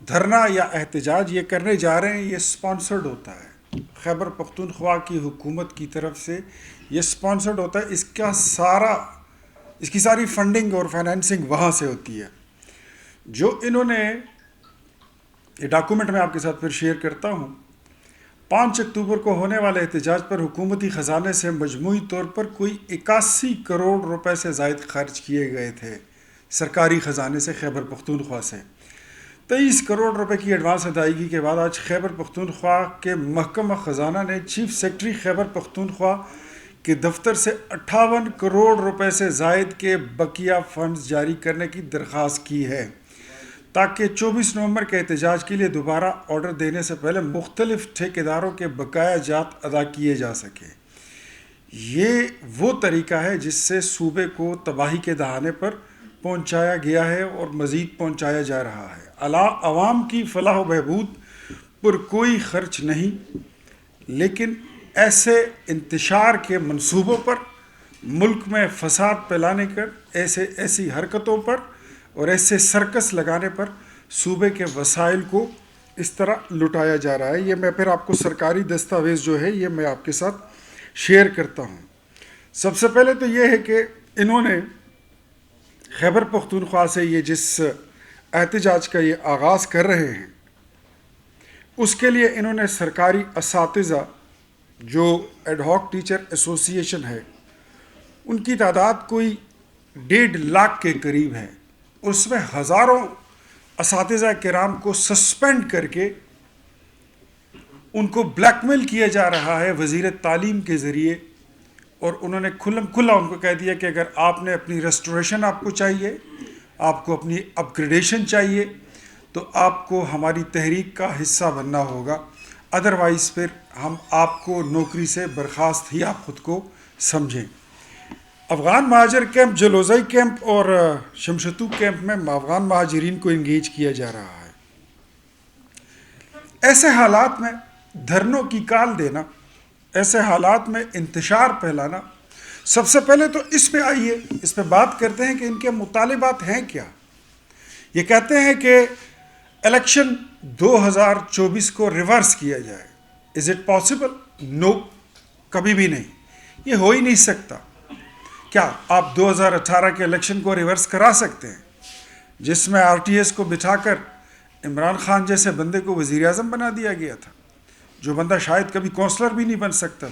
دھرنا یا احتجاج یہ کرنے جا رہے ہیں، یہ سپانسرڈ ہوتا ہے خیبر پختونخوا کی حکومت کی طرف سے، یہ سپانسرڈ ہوتا ہے، اس کی ساری فنڈنگ اور فائنینسنگ وہاں سے ہوتی ہے۔ جو انہوں نے یہ ڈاکومنٹ میں آپ کے ساتھ پھر شیئر کرتا ہوں، 5 اکتوبر کو ہونے والے احتجاج پر حکومتی خزانے سے مجموعی طور پر کوئی 81 کروڑ روپے سے زائد خرچ کیے گئے تھے، سرکاری خزانے سے خیبر پختونخوا سے۔ 23 کروڑ روپے کی ایڈوانس ادائیگی کے بعد آج خیبر پختونخوا کے محکمہ خزانہ نے چیف سیکرٹری خیبر پختونخوا کے دفتر سے 58 کروڑ روپے سے زائد کے بقیہ فنڈز جاری کرنے کی درخواست کی ہے، تاکہ 24 نومبر کے احتجاج کے لیے دوبارہ آرڈر دینے سے پہلے مختلف ٹھیکیداروں کے بقایا جات ادا کیے جا سکیں۔ یہ وہ طریقہ ہے جس سے صوبے کو تباہی کے دہانے پر پہنچایا گیا ہے اور مزید پہنچایا جا رہا ہے۔ عوام کی فلاح و بہبود پر کوئی خرچ نہیں، لیکن ایسے انتشار کے منصوبوں پر، ملک میں فساد پھیلانے کر ایسی حرکتوں پر اور ایسے سرکس لگانے پر صوبے کے وسائل کو اس طرح لٹایا جا رہا ہے۔ یہ میں پھر آپ کو سرکاری دستاویز جو ہے یہ میں آپ کے ساتھ شیئر کرتا ہوں۔ سب سے پہلے تو یہ ہے کہ انہوں نے خیبر پختونخوا سے یہ جس احتجاج کا یہ آغاز کر رہے ہیں، اس کے لیے انہوں نے سرکاری اساتذہ جو ایڈ ہاک ٹیچر ایسوسی ایشن ہے، ان کی تعداد کوئی 1.5 لاکھ کے قریب ہے، اس میں ہزاروں اساتذہ کرام کو سسپینڈ کر کے ان کو بلیک میل کیا جا رہا ہے وزیر تعلیم کے ذریعے، اور انہوں نے کھلم کھلا ان کو کہہ دیا کہ اگر آپ نے اپنی ریسٹوریشن آپ کو چاہیے، آپ کو اپنی اپ گریڈیشن چاہیے، تو آپ کو ہماری تحریک کا حصہ بننا ہوگا، ادروائز پھر ہم آپ کو نوکری سے برخاست ہی آپ خود کو سمجھیں۔ افغان مہاجر کیمپ، جلوزائی کیمپ اور شمشتو کیمپ میں افغان مہاجرین کو انگیج کیا جا رہا ہے۔ ایسے حالات میں دھرنوں کی کال دینا، ایسے حالات میں انتشار پھیلانا، سب سے پہلے تو اس پہ آئیے، اس پہ بات کرتے ہیں کہ ان کے مطالبات ہیں کیا۔ یہ کہتے ہیں کہ الیکشن 2024 کو ریورس کیا جائے۔ Is it possible? نو، کبھی بھی نہیں، یہ ہو ہی نہیں سکتا۔ کیا آپ 2018 کے الیکشن کو ریورس کرا سکتے ہیں، جس میں آر ٹی ایس کو بٹھا کر عمران خان جیسے بندے کو وزیر اعظم بنا دیا گیا تھا، جو بندہ شاید کبھی کونسلر بھی نہیں بن سکتا